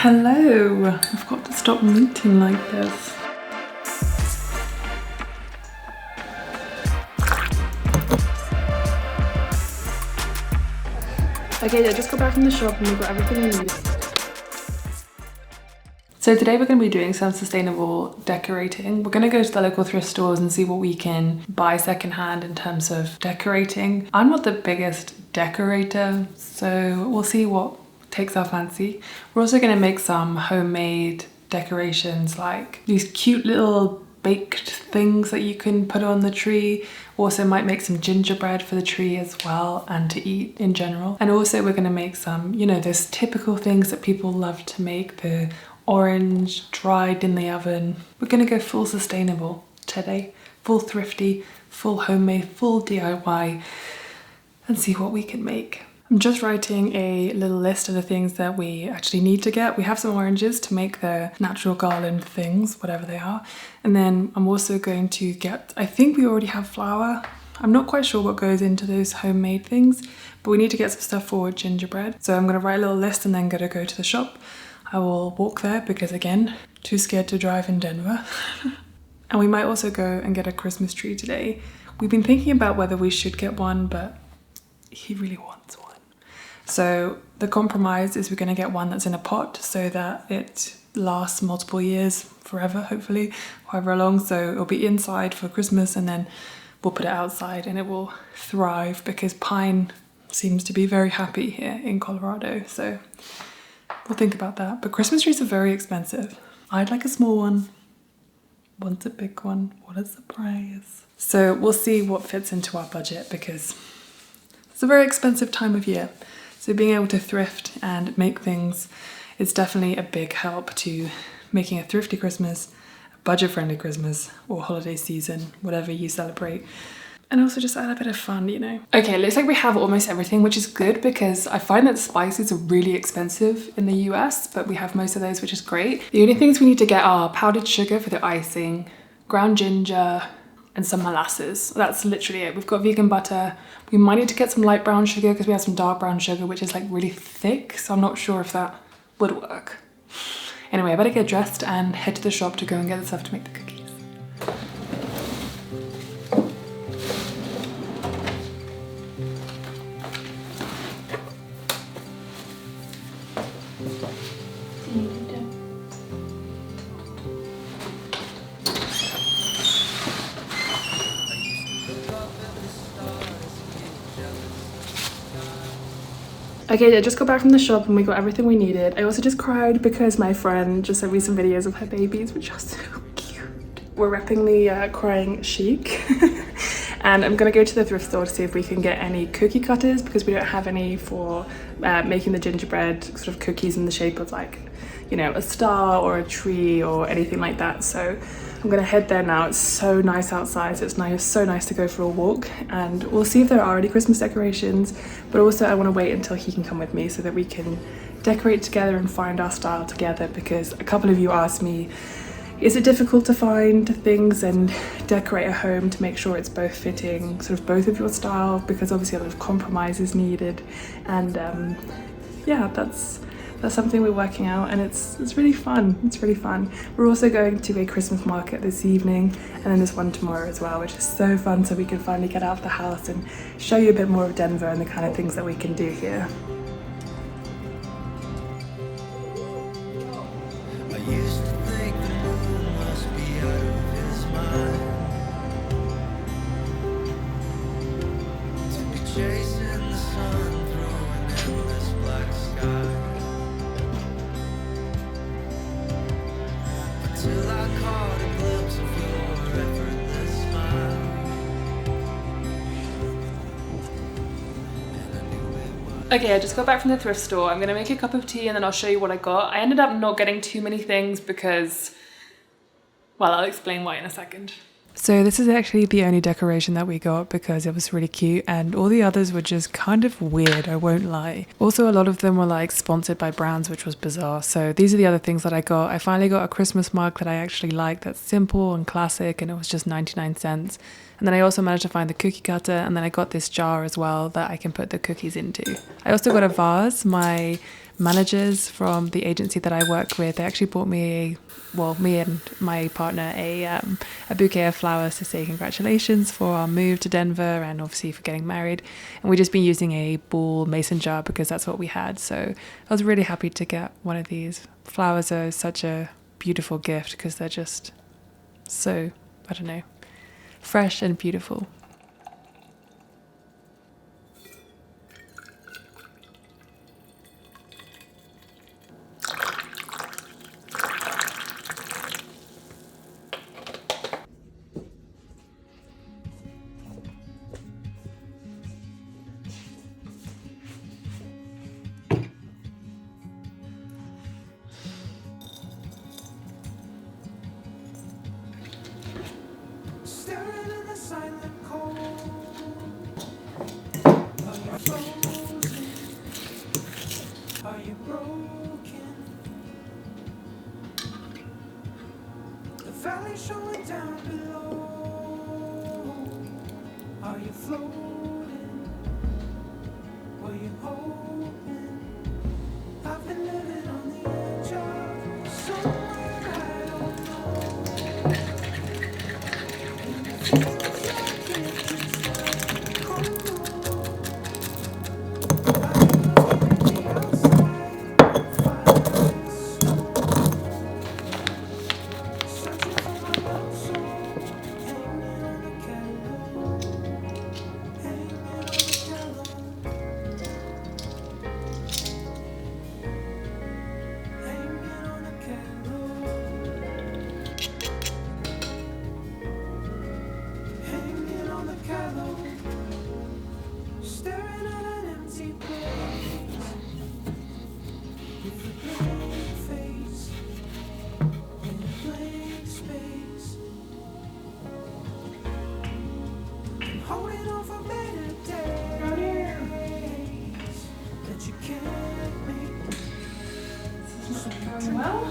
Hello! I've got to stop meeting like this. Okay, I just got back from the shop and we've got everything we need. So today we're going to be doing some sustainable decorating. We're going to go to the local thrift stores and see what we can buy secondhand in terms of decorating. I'm not the biggest decorator, so we'll see what takes our fancy. We're also going to make some homemade decorations, like these cute little baked things that you can put on the tree. Also might make some gingerbread for the tree as well, and to eat in general. And also we're going to make some, you know, those typical things that people love to make, the orange dried in the oven. We're going to go full sustainable today, full thrifty, full homemade, full DIY, and see what we can make. I'm just writing a little list of the things that we actually need to get. We have some oranges to make the natural garland things, whatever they are. And then I'm also going to get, I think we already have flour. I'm not quite sure what goes into those homemade things, but we need to get some stuff for gingerbread. So I'm going to write a little list and then go to the shop. I will walk there because, again, too scared to drive in Denver. And we might also go and get a Christmas tree today. We've been thinking about whether we should get one, but he really wants one. So the compromise is we're going to get one that's in a pot so that it lasts multiple years, forever, hopefully, however long. So it'll be inside for Christmas and then we'll put it outside and it will thrive because pine seems to be very happy here in Colorado. So we'll think about that. But Christmas trees are very expensive. I'd like a small one. Want a big one. What a surprise. So we'll see what fits into our budget because it's a very expensive time of year. So being able to thrift and make things is definitely a big help to making a thrifty Christmas, a budget-friendly Christmas, or holiday season, whatever you celebrate. And also just add a bit of fun, you know. Okay, looks like we have almost everything, which is good because I find that spices are really expensive in the US, but we have most of those, which is great. The only things we need to get are powdered sugar for the icing, ground ginger, and some molasses. That's literally it. We've got vegan butter. We might need to get some light brown sugar because we have some dark brown sugar, which is like really thick. So I'm not sure if that would work. Anyway, I better get dressed and head to the shop to go and get the stuff to make the cookies. Okay, I just got back from the shop and we got everything we needed. I also just cried because my friend just sent me some videos of her babies, which are so cute. We're repping the crying chic. And I'm gonna go to the thrift store to see if we can get any cookie cutters because we don't have any for making the gingerbread sort of cookies in the shape of, like, you know, a star or a tree or anything like that. So I'm gonna head there now. It's so nice outside, so it's nice, so nice to go for a walk, and we'll see if there are any Christmas decorations. But also I want to wait until he can come with me so that we can decorate together and find our style together, because a couple of you asked me, is it difficult to find things and decorate a home to make sure it's both fitting sort of both of your style, because obviously a lot of compromise is needed. And yeah, that's something we're working out, and it's really fun. It's really fun. We're also going to a Christmas market this evening, and then there's one tomorrow as well, which is so fun, so we can finally get out of the house and show you a bit more of Denver and the kind of things that we can do here. I used to think the moon must be out of his mind, to be chasing the sun through an endless black sky. Till I caught a glimpse of your effortless smile, and I knew it was. Okay, I just got back from the thrift store. I'm gonna make a cup of tea and then I'll show you what I got. I ended up not getting too many things because, well, I'll explain why in a second. So this is actually the only decoration that we got because it was really cute, and all the others were just kind of weird, I won't lie. Also, a lot of them were like sponsored by brands, which was bizarre. So these are the other things that I got. I finally got a Christmas mug that I actually like, that's simple and classic, and it was just 99 cents. And then I also managed to find the cookie cutter, and then I got this jar as well that I can put the cookies into. I also got a vase. My managers from the agency that I work with. They actually bought me me and my partner a bouquet of flowers to say congratulations for our move to Denver and obviously for getting married. And we've just been using a ball mason jar because that's what we had. So I was really happy to get one of these. Flowers are such a beautiful gift because they're just so, I don't know, fresh and beautiful. Staring in the silent cold. Are you frozen? Are you broken? The valley showing down below. Are you floating? Were you hoping? I've been living on the edge of somewhere I don't know. And it feels like it just might crumble. I'm looking at the outside, fire and snow. Searching for my lost soul, hanging on the gallows, hanging on the gallows. Hanging on a gallows, hanging on the gallows, staring at an empty place with a blank face in a blank space, and holding on for better days that you can't make. Going well?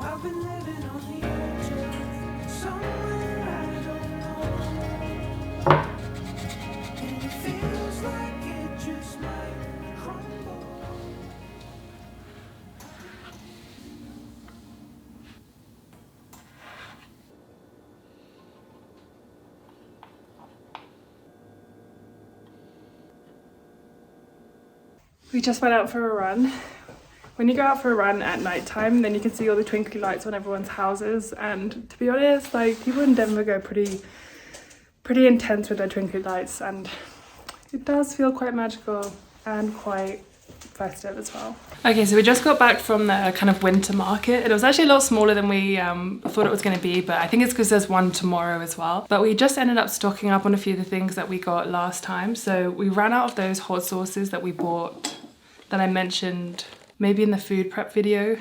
I've been living on the edge of somewhere I don't know, and it feels like it just might crumble. We just went out for a run. When you go out for a run at night time, then you can see all the twinkly lights on everyone's houses, and to be honest, like, people in Denver go pretty intense with their twinkly lights, and it does feel quite magical and quite festive as well. Okay, so we just got back from the kind of winter market. It was actually a lot smaller than we thought it was going to be, but I think it's because there's one tomorrow as well. But we just ended up stocking up on a few of the things that we got last time. So we ran out of those hot sauces that we bought that I mentioned maybe in the food prep video.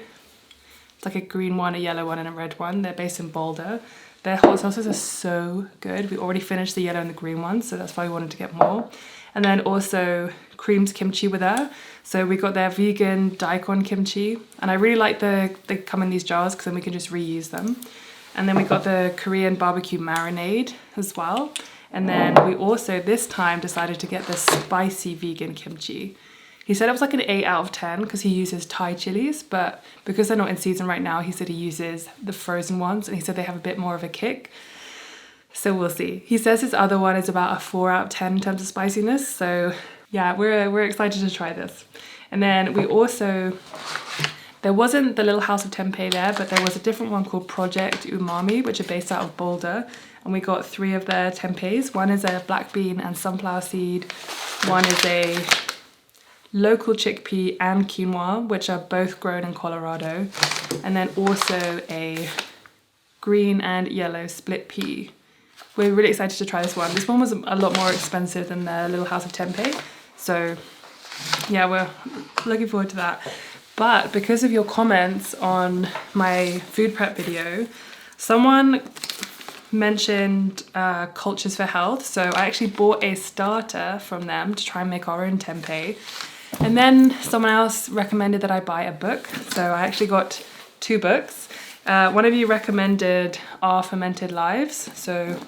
It's like a green one, a yellow one, and a red one. They're based in Boulder. Their hot sauces are so good. We already finished the yellow and the green ones, so that's why we wanted to get more. And then also Cream's kimchi were there. So we got their vegan daikon kimchi, and I really like they come in these jars because then we can just reuse them. And then we got the Korean barbecue marinade as well. And then we also this time decided to get the spicy vegan kimchi. He said it was like an 8 out of 10 because he uses Thai chilies, but because they're not in season right now, he said he uses the frozen ones, and he said they have a bit more of a kick. So we'll see. He says his other one is about a 4 out of 10 in terms of spiciness. So yeah, we're excited to try this. And then we also, there wasn't the Little House of Tempeh there, but there was a different one called Project Umami, which are based out of Boulder. And we got 3 of their tempehs. One is a black bean and sunflower seed. One is a local chickpea and quinoa, which are both grown in Colorado. And then also a green and yellow split pea. We're really excited to try this one. This one was a lot more expensive than the Little House of Tempeh. So yeah, we're looking forward to that. But because of your comments on my food prep video, someone mentioned Cultures for Health. So I actually bought a starter from them to try and make our own tempeh. And then someone else recommended that I buy a book. So I actually got 2 books. One of you recommended Our Fermented Lives. So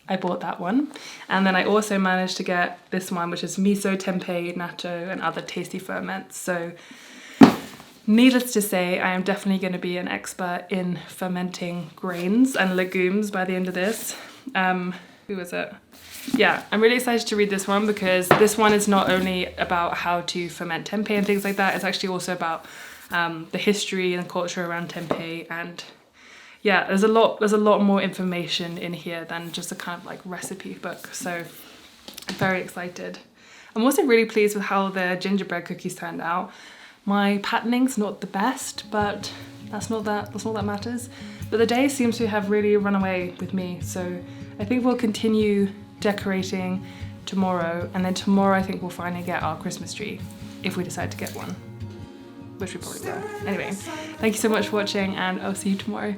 I bought that one. And then I also managed to get this one, which is miso, tempeh, natto, and other tasty ferments. So needless to say, I am definitely going to be an expert in fermenting grains and legumes by the end of this. Who is it? Yeah, I'm really excited to read this one because this one is not only about how to ferment tempeh and things like that, it's actually also about the history and culture around tempeh, and yeah, there's a lot more information in here than just a kind of like recipe book. So I'm very excited. I'm also really pleased with how the gingerbread cookies turned out. My patterning's not the best, but that's not that matters. But the day seems to have really run away with me, so I think we'll continue decorating tomorrow, and then tomorrow I think we'll finally get our Christmas tree, if we decide to get one, which we probably will. Anyway, thank you so much for watching, and I'll see you tomorrow.